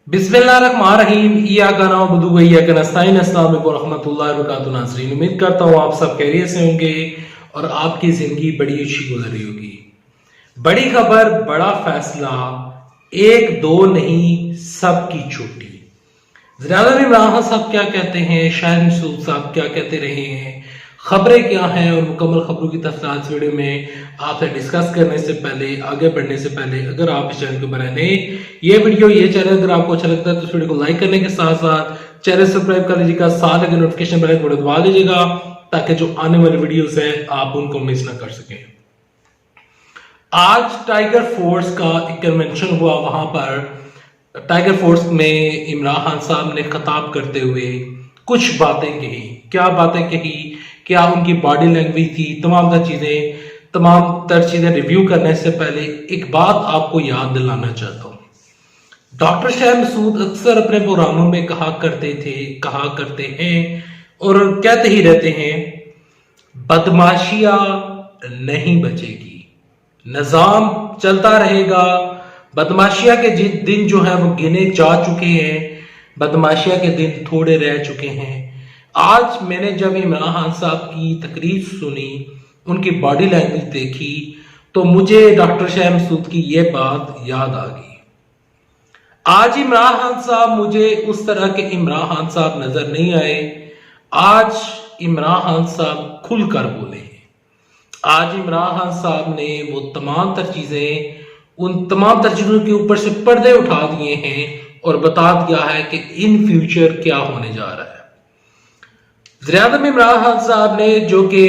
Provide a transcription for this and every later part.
बिस्मिल्लाहिर्रहमानिर्रहीम। इय्याका नअबुदु व इय्याका नस्तईन। अस्सलामु अलैकुम व रहमतुल्लाहि व बरकातुहू। नाज़रीन, उम्मीद करता हूँ आप सब खैरियत से होंगे और आपकी जिंदगी बड़ी अच्छी गुजर रही होगी। बड़ी खबर, बड़ा फैसला, एक दो नहीं सबकी छुट्टी। ज़रादा इमरान साहब क्या कहते हैं, शाहिद मसूद साहब क्या कहते रहे हैं, खबरें क्या हैं और मुकम्मल खबरों की तफसीलात वीडियो में आपसे डिस्कस करने से पहले, आगे बढ़ने से पहले, अगर आप इस चैनल को बनाए नए, ये चैनल अगर आपको अच्छा लगता है तो इस वीडियो को लाइक करने के साथ साथ चैनल सब्सक्राइब कर लीजिएगा, साथ लगे नोटिफिकेशन बेल को दबा दीजिएगा ताकि जो आने वाली वीडियोस हैं आप उनको मिस ना कर सकें। आज टाइगर फोर्स का एक कन्वेंशन हुआ, वहां पर टाइगर फोर्स में इमरान खान साहब ने खिताब करते हुए कुछ बातें कही। क्या बातें कही, क्या उनकी बॉडी लैंग्वेज थी, तमाम तर चीजें रिव्यू करने से पहले एक बात आपको याद दिलाना चाहता हूं। डॉक्टर शाहिद मसूद अक्सर अपने प्रोग्रामों में कहा करते हैं और कहते ही रहते हैं, बदमाशिया नहीं बचेगी, निजाम चलता रहेगा। बदमाशिया के दिन जो है वो गिने जा चुके हैं, बदमाशिया के दिन थोड़े रह चुके हैं। आज मैंने जब इमरान खान साहब की तकरीर सुनी, उनकी बॉडी लैंग्वेज देखी, तो मुझे डॉक्टर शाहिद मसूद की यह बात याद आ गई। आज इमरान खान साहब मुझे उस तरह के इमरान खान साहब नजर नहीं आए। आज इमरान खान साहब खुलकर बोले हैं। आज इमरान खान साहब ने वो उन तमाम तर चीजों के ऊपर से पर्दे उठा दिए हैं और बता दिया है कि इन फ्यूचर क्या होने जा रहा है। ज़ियादा इमरान खान साहब ने, जो कि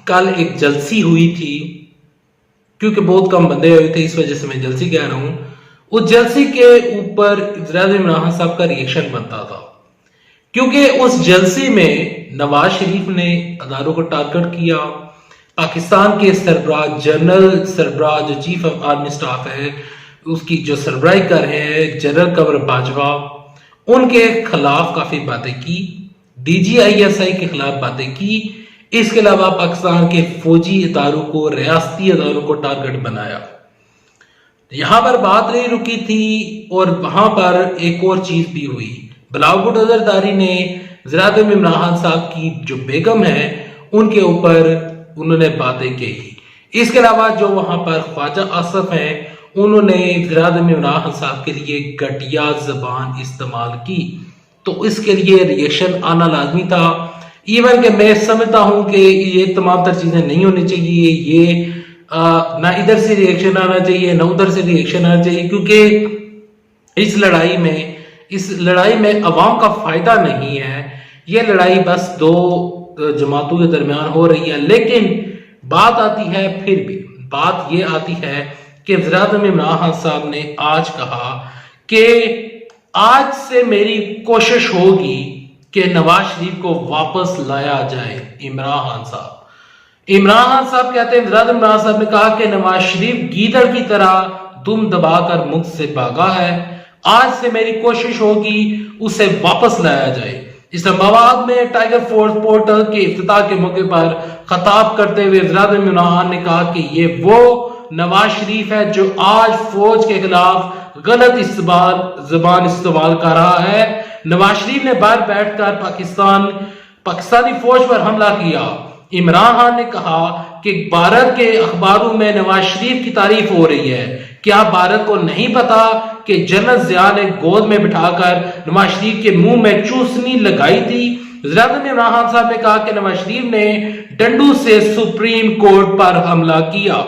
कल एक जलसी हुई थी, क्योंकि बहुत कम बंदे हुए थे इस वजह से मैं जलसी कह रहा हूं, उस जलसी के ऊपर ज़ियादा इमरान खान साहब का रिएक्शन बनता था, क्योंकि उस जलसी में नवाज शरीफ ने अदारों को टारगेट किया। पाकिस्तान के जनरल सरबराह जो चीफ ऑफ आर्मी स्टाफ है, उसकी जो सरबराही कर रहे हैं जनरल कमर बाजवा, उनके खिलाफ काफी बातें की, DGISI के खिलाफ बातें की। इसके अलावा पाकिस्तान के फौजी इदारों को, रियासती इदारों को टारगेट बनाया। यहां पर बात नहीं रुकी थी और वहां पर एक और चीज भी हुई। बिलावल नजरदारी ने ज़ियादा इमरान खान साहब की जो बेगम है उनके ऊपर उन्होंने बातें कही। इसके अलावा जो वहां पर ख्वाजा आसफ हैं, उन्होंने ज़ियादा इमरान खान साहब के लिए घटिया जबान इस्तेमाल की, तो इसके लिए रिएक्शन आना लाजमी था। इवन कि मैं समझता हूं कि ये तमाम तर चीजें नहीं होनी चाहिए, ये ना इधर से रिएक्शन आना चाहिए ना उधर से रिएक्शन आना चाहिए, क्योंकि इस लड़ाई में अवाम का फायदा नहीं है। ये लड़ाई बस दो जमातों के दरमियान हो रही है। लेकिन बात आती है, फिर भी बात ये आती है कि ज़ियादा इमरान खान साहब ने आज कहा कि आज से मेरी कोशिश होगी कि नवाज शरीफ को वापस लाया जाए। इमरान खान साहब कहते हैं, ज़ियादा इमरान साहब ने कहा कि नवाज शरीफ गीदड़ की तरह दुम दबाकर मुल्क से भागा है। आज से मेरी कोशिश होगी उसे वापस लाया जाए। इस्लामाबाद में टाइगर फोर्स पोर्टल के इफ्तिताह के मौके पर खिताब करते हुए ज़ियादा इमरान ने कहा कि ये वो नवाज शरीफ है जो आज फौज के खिलाफ गलत जबान इस्तेमाल कर रहा है। नवाज शरीफ ने बाहर बैठकर पाकिस्तानी फौज पर हमला किया। इमरान खान ने कहा कि भारत के अखबारों में नवाज शरीफ की तारीफ हो रही है। क्या भारत को नहीं पता कि जनरल ज़िया ने गोद में बिठाकर नवाज शरीफ के मुंह में चूसनी लगाई थी? ज़ियादा इमरान खान साहब ने कहा कि नवाज शरीफ ने डंडू से सुप्रीम कोर्ट पर हमला किया।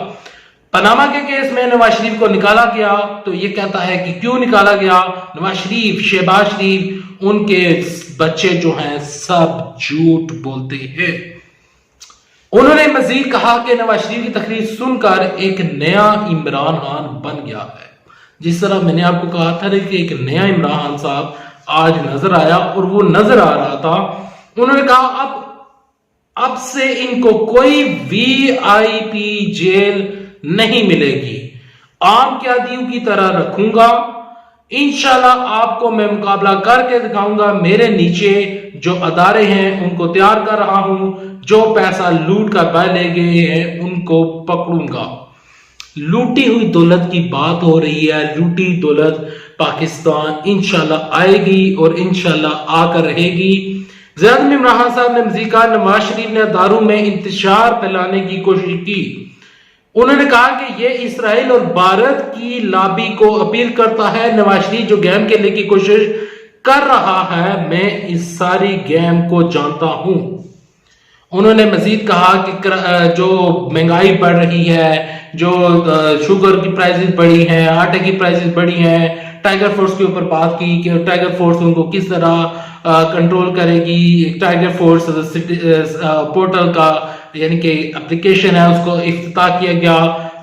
पनामा के केस में नवाज शरीफ को निकाला गया, तो ये कहता है कि क्यों निकाला गया। नवाज शरीफ, शहबाज शरीफ, उनके बच्चे जो हैं सब झूठ बोलते हैं। उन्होंने मजीद कहा कि नवाज शरीफ की तकरीर सुनकर एक नया इमरान खान बन गया है। जिस तरह मैंने आपको कहा था कि एक नया इमरान खान साहब आज नजर आया और वो नजर आ रहा था। उन्होंने कहा अब से इनको कोई VIP जेल नहीं मिलेगी, आम कैदियों की तरह रखूंगा। इंशाल्लाह आपको मैं मुकाबला करके दिखाऊंगा। मेरे नीचे जो अदारे हैं उनको तैयार कर रहा हूं, जो पैसा लूट कर बाहर ले गए हैं उनको पकड़ूंगा। लूटी हुई दौलत की बात हो रही है। लूटी दौलत पाकिस्तान इंशाल्लाह आएगी और इंशाल्लाह आकर रहेगी। ज़ियाद इमरान खान साहब ने मज़ीद कहा, नवाज शरीफ ने दारू में इंतशार फैलाने की कोशिश की। उन्होंने कहा कि ये इसराइल और भारत की लॉबी को अपील करता है। नवाज शरीफ जो गेम खेलने की कोशिश कर रहा है, मैं इस सारी गेम को जानता हूं। उन्होंने मजीद कहा कि जो महंगाई बढ़ रही है, जो शुगर की प्राइसेस बढ़ी हैं, आटे की प्राइसेस बढ़ी हैं, टाइगर फोर्स के ऊपर बात की कि टाइगर फोर्स उनको किस तरह कंट्रोल करेगी। टाइगर फोर्स पोर्टल का यानी कि एप्लीकेशन है, उसको इफ्तिताह किया गया।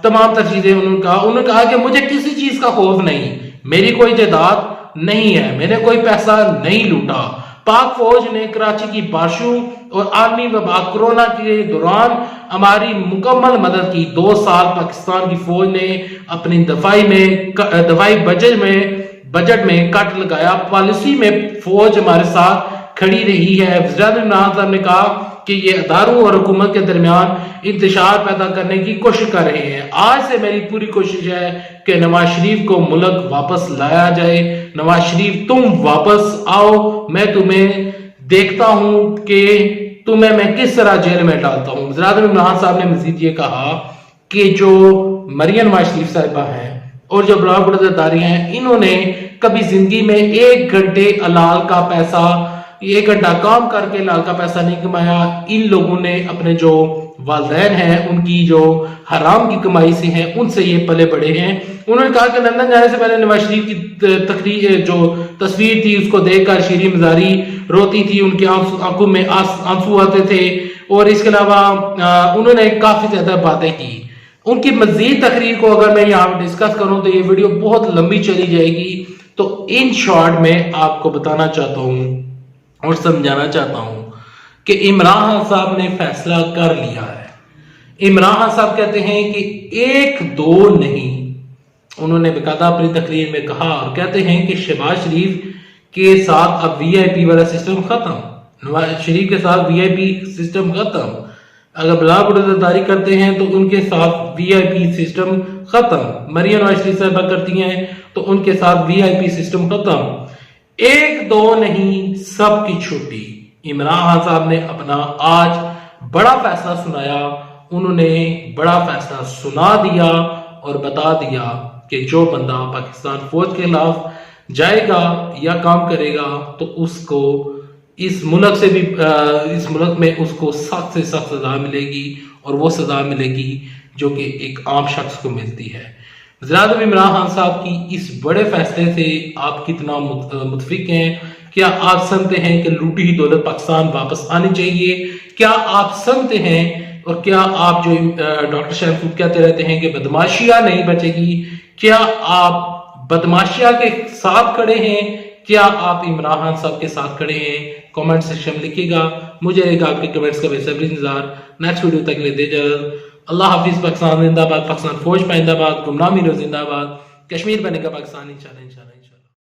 तमाम तर चीजें उन्होंने कहा कि मुझे किसी चीज का खौफ नहीं, मेरी कोई जायदाद नहीं है, मैंने कोई पैसा नहीं लूटा। पाक फौज ने कराची की बारिशों और आलमी वबा कोरोना के दौरान हमारी मुकम्मल मदद की। 2 साल पाकिस्तान की फौज ने अपनी दफाई बजट में कट लगाया। पॉलिसी में फौज हमारे साथ खड़ी रही है। ज़ियाद इमरान साहब ने कहा कि ये अदारों और हुकूमत के दरमियान इंतशार पैदा करने की कोशिश कर रहे हैं। आज से मेरी पूरी कोशिश है कि नवाज शरीफ को मुल्क वापस लाया जाए। नवाज शरीफ तुम वापस आओ, मैं तुम्हें देखता हूं कि तुम्हें मैं किस तरह जेल में डालता हूं। ज़ियाद इमरान साहब ने मजीद ये कहा कि जो मरियम नवाज शरीफ साहिबा हैं और जो ब्लॉक बड़दारी हैं, इन्होंने कभी जिंदगी में 1 घंटे हलाल का पैसा, 1 घंटा काम करके हलाल का पैसा नहीं कमाया। इन लोगों ने अपने जो वालिदैन हैं, उनकी जो हराम की कमाई से हैं, उनसे ये पले बड़े हैं। उन्होंने कहा कि लंदन जाने से पहले नवाज शरीफ की तकरीर जो तस्वीर थी, उसको देखकर शीरी मजारी रोती थी, उनकी आंखों में आंसू आते थे। और इसके अलावा उन्होंने काफी ज्यादा बातें की। उनकी मजीद तकरीर को अगर मैं यहाँ डिस्कस करूं तो ये वीडियो बहुत लंबी चली जाएगी। तो इन शॉर्ट में आपको बताना चाहता हूं और समझाना चाहता हूं कि इमरान खान साहब ने फैसला कर लिया है। इमरान खान साहब कहते हैं कि 1-2 नहीं, उन्होंने बेकायदा अपनी तकरीर में कहा और कहते हैं कि शहबाज शरीफ के साथ अब वीआईपी वाला सिस्टम खत्म, नवाज शरीफ के साथ वीआईपी सिस्टम खत्म। अगर ब्लाक बड़दारी करते हैं तो उनके साथ वीआईपी सिस्टम खत्म। मरियम नवाज शरीफ साहबा करती हैं तो उनके साथ वीआईपी सिस्टम खत्म। 1-2 नहीं, सबकी छुट्टी। इमरान खान साहब ने अपना आज बड़ा फैसला सुनाया। उन्होंने बड़ा फैसला सुना दिया और बता दिया कि जो बंदा पाकिस्तान फौज के खिलाफ जाएगा या काम करेगा तो उसको इस मुल्क में उसको सख्त से सख्त सजा मिलेगी, और वो सजा मिलेगी जो कि एक आम शख्स को मिलती है। ज़ियाद इमरान खान साहब की इस बड़े फैसले से आप कितना मुतफिक हैं? क्या आप समझते हैं कि लूटी हुई दौलत पाकिस्तान वापस आनी चाहिए? क्या आप समझते हैं और क्या आप जो डॉक्टर शहमसूद कहते रहते हैं कि बदमाशियां नहीं बचेगी, क्या आप बदमाशिया के साथ खड़े हैं? क्या आप इमरान खान साहब के साथ खड़े हैं? कमेंट सेक्शन में लिखिएगा। मुझे एक आपके कमेंट्स का बेसब्री इंतजार। नेक्स्ट वीडियो तक ले दे इजाजत। अल्लाह हाफिज। पाकिस्तान जिंदाबाद, पाकिस्तान फौज पाइंदाबाद, गुमनाम हीरो जिंदाबाद, कश्मीर बनेगा पाकिस्तान इंशाल्लाह।